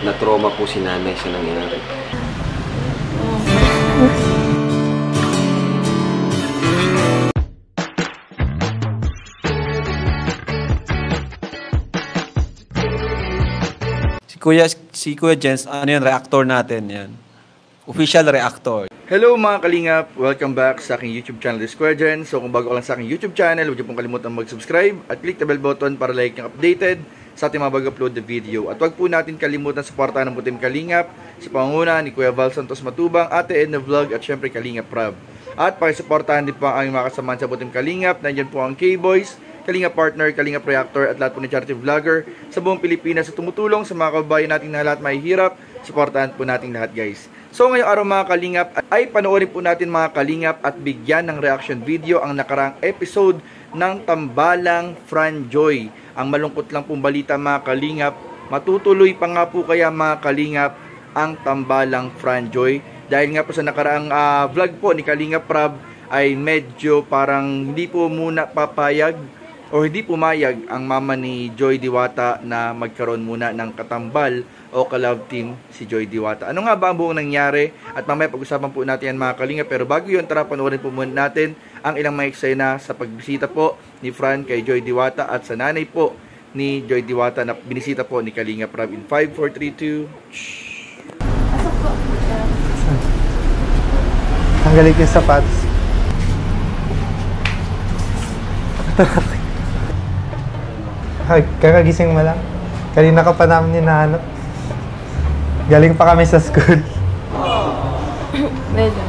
na-trauma po si nanay sa nangyari. Si Kuya Jens, ano yan, reactor natin yan. Official reactor. Hello mga kalingap! Welcome back sa aking YouTube channel, The Square Gen. So kung bago ka lang sa aking YouTube channel, huwag niyo pong kalimutan mag-subscribe at click the bell button para like yung updated sa ating mga bago-upload na video. At huwag po natin kalimutan suportahan ng Team Kalingap sa pangunguna ni Kuya Val Santos Matubang, Ate Edna Vlog at syempre Kalingap Prab. At pakisuportahan din po ang aming mga kasamahan sa Team Kalingap. Nandiyan po ang K-Boys, Kalingap Partner, Kalingap Reactor at lahat po ng charity vlogger sa buong Pilipinas sa tumutulong sa mga kababayan natin na lahat may hirap. Suportahan po natin lahat, guys. So ngayong araw mga Kalingap ay panoorin po natin mga Kalingap at bigyan ng reaction video ang nakaraang episode ng Tambalang Franjoy. Ang malungkot lang pong balita mga Kalingap, matutuloy pa nga po kaya mga Kalingap ang Tambalang Franjoy dahil nga po sa nakaraang vlog po ni Kalingap Prab ay medyo parang hindi po muna papayag o hindi pumayag ang mama ni Joy Diwata na magkaroon muna ng katambal o ka-love team si Joy Diwata. Ano nga ba ang buong nangyari? At mamaya pag-usapan po natin yan mga Kalingap. Pero bago yun, tara panoorin po muna natin ang ilang mga eksena sa pagbisita po ni Fran kay Joy Diwata at sa nanay po ni Joy Diwata na binisita po ni Kalingap Prab in 5, 4, 3, 2. Pasok po. Tanggalin ko yung sapatos. Ay, kakagising mo lang. Kanina ka pa namin hinahanap. Galing pa kami sa school. Medyo.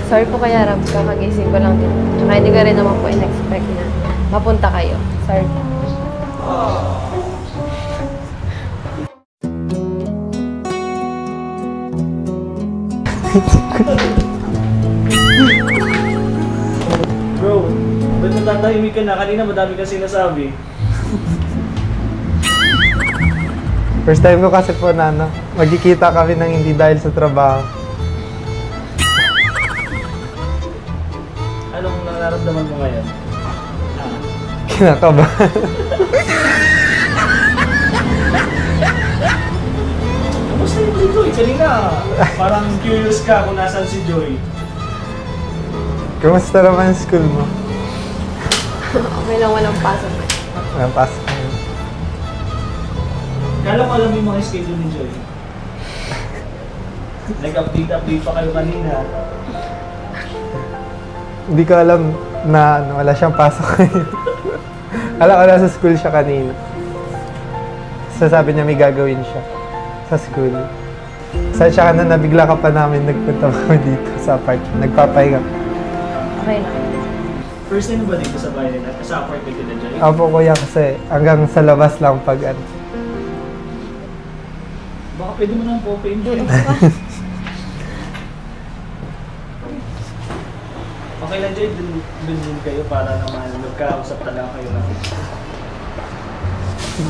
Sorry po kaya Ram, kakagising ko lang din. Tsaka hindi ka rin naman po in-expect na mapunta kayo. Sorry po. Bro, ba't natatahimik ka na? Kanina madami ka sinasabi. First time ko kasi po na magkikita kami ng hindi dahil sa trabaho. Anong nararamdaman mo ngayon? Kinakabahan. Kamusta yung si Joy? Kanina, parang curious ka kung nasan si Joy. Kamusta naman yung school mo? Okay lang, walang pasok. Walang pasok. Kala ko alam yung mga schedule ni Joy. Nag-update pa kayo kanina. Hindi ko alam na wala siyang pasok ngayon. Alam ko nasa school siya kanina. Sasabi niya may gagawin siya sa school. Saan siya ka na nabigla ka pa namin nagpunta kami dito sa park. Nagpapahinga. Okay lang. First time ba dito sa bahay nila? Sa apartment nila, Joy? Apo kuya kasi hanggang sa labas lang pag ano. Baka pwede mo nang po-open Joy. Okay lang Joy, dun din kayo para naman magkausap talaga kayo na.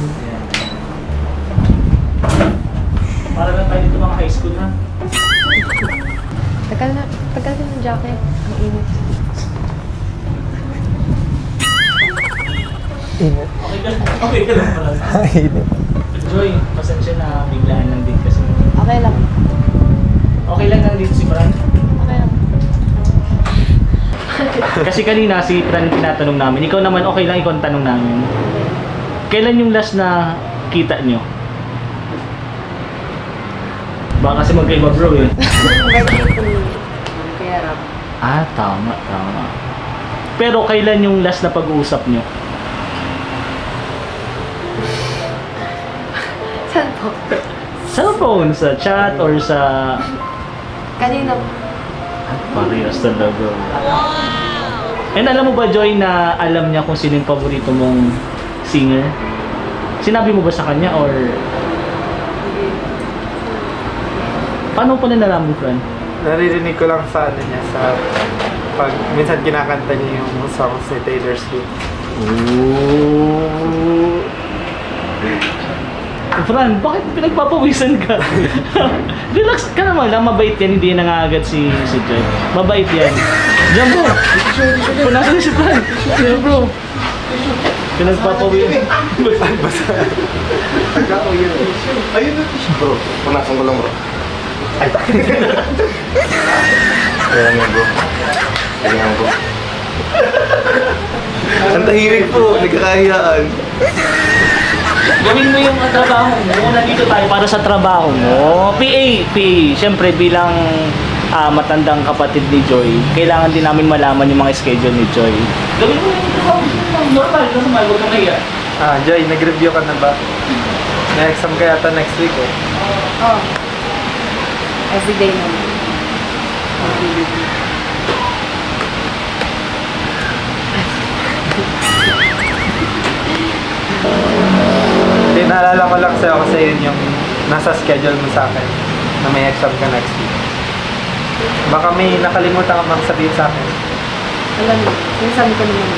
Yan. Para lang tayo dito mga high school na. Tagal din ng jacket. Ang init. Init. Okay ka lang pala. Init. Joy, pasensya na biglaan lang din kasi. Okay lang. Okay lang nandito si Fran? Okay lang. Kasi kanina si Fran tinatanong namin. Ikaw naman okay lang ikaw ang tanong namin. Kailan yung last na kita nyo? Baka kasi magkaiba bro eh. Birthday po ni Kuya Ram. Tama. Pero kailan yung last na pag-uusap nyo? Saan po? Cellphone, sa chat or sa... Kanina po. Parehas talaga. And alam mo ba Joy na alam niya kung sino yung paborito mong singer? Sinabi mo ba sa kanya or... Paano pa na nalaman, Fran? Naririnig ko lang sa ano niya, sa pag minsan kinakanta niya yung songs ni Taylor Swift. Ooh. Fran, bakit pinagpapawisan ka? Relax ka naman lang, mabait yan, hindi nangagat si Joy. Mabait yan. Diyan bro! Punasan na si Fran. Diyan bro. Pinagpapawisan. Ayun na tissue bro. Punasan ko lang bro. Ay, kaya nga bro. Kaya nga bro. Ang tahimik po, nagkakahiyaan. Gawin mo yung trabaho mo. Nandito tayo para sa trabaho mo. PA. Siyempre bilang matandang kapatid ni Joy, kailangan din namin malaman yung mga schedule ni Joy. Gawin mo yung trabaho mo. Normal. Huwag kang kaya. Joy, nag-review ka na ba? May exam ka yata next week eh. Oo. Everyday naman. Hindi, naalala ko lang sa'yo kasi yun yung nasa schedule mo sa akin na may exam ka next week. Baka may nakalimutan ka bang sabihin sa akin? Alam mo, sinasabi ko naman.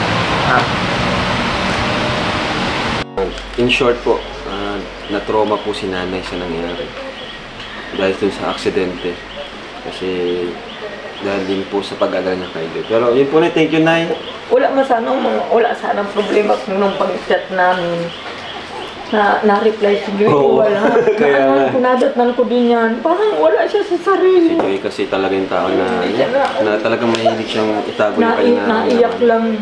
In short po, na-trauma po si nanay sa nangyari. Dahil dun sa aksidente. Kasi dahil din po sa pag-agal niya kay Joy. Pero yun po na, thank you, Nay. Wala sanang problema kung nung pag-chat namin na-reply si Joy. Oo. Wala. Kaya Nadatnan ko din yan. Parang wala siya sa si sarili. Joy kasi talaga yung tao na talagang mahilig siyang itago yung kanyang Naiyak lang.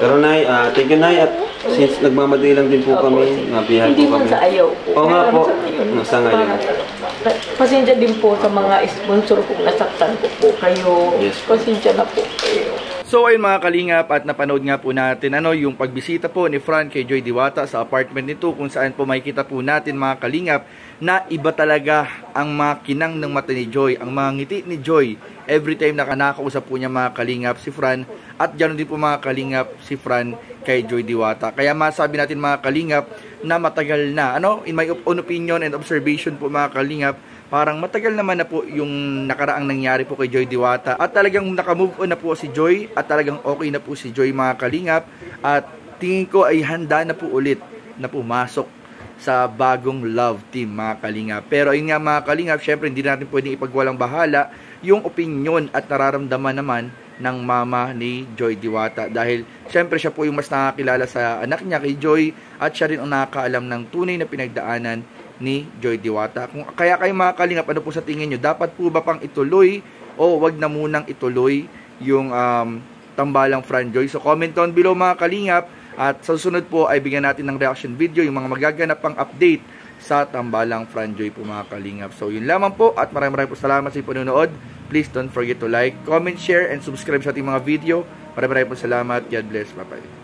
Pero Nay, thank you, Nay. At since nagmamadali lang din po kami, nabiyahe Hindi po man kami. sa ayaw ko. Oo nga po. Sa ngayon. Pasensya din po sa mga sponsor kung nasaktan ko po kayo. Yes. Pasensya na po kayo. So ayun mga kalingap, at napanood nga po natin yung pagbisita po ni Fran kay Joy Diwata sa apartment nito, kung saan po makikita po natin mga kalingap na iba talaga ang makinang ng mata ni Joy, ang mga ngiti ni Joy every time na nakausap po niya mga kalingap si Fran, at ganoon din po mga kalingap si Fran kay Joy Diwata. Kaya masabi natin mga kalingap na matagal na, in my own opinion and observation po mga kalingap, parang matagal naman na po yung nakaraang nangyari po kay Joy Diwata, at talagang nakamove on na po si Joy, at talagang okay na po si Joy mga kalingap, at tingin ko ay handa na po ulit na pumasok sa bagong love team mga kalingap. Pero ayun nga mga kalingap, syempre hindi natin pwedeng ipagwalang bahala yung opinion at nararamdaman naman ng mama ni Joy Diwata, dahil syempre siya po yung mas nakakilala sa anak niya kay Joy, at siya rin ang nakakaalam ng tunay na pinagdaanan ni Joy Diwata. Kaya kayo mga kalingap, ano po sa tingin nyo? Dapat po ba pang ituloy o wag na munang ituloy yung tambalang Fran Joy? So comment down below mga kalingap, at sa susunod po ay bigyan natin ng reaction video yung mga magaganap pang update sa tambalang Fran Joy po mga kalingap. So yun lamang po, at maraming po salamat sa panonood. Please don't forget to like, comment, share, and subscribe sa ating mga video. Maraming po salamat. God bless. Bye-bye.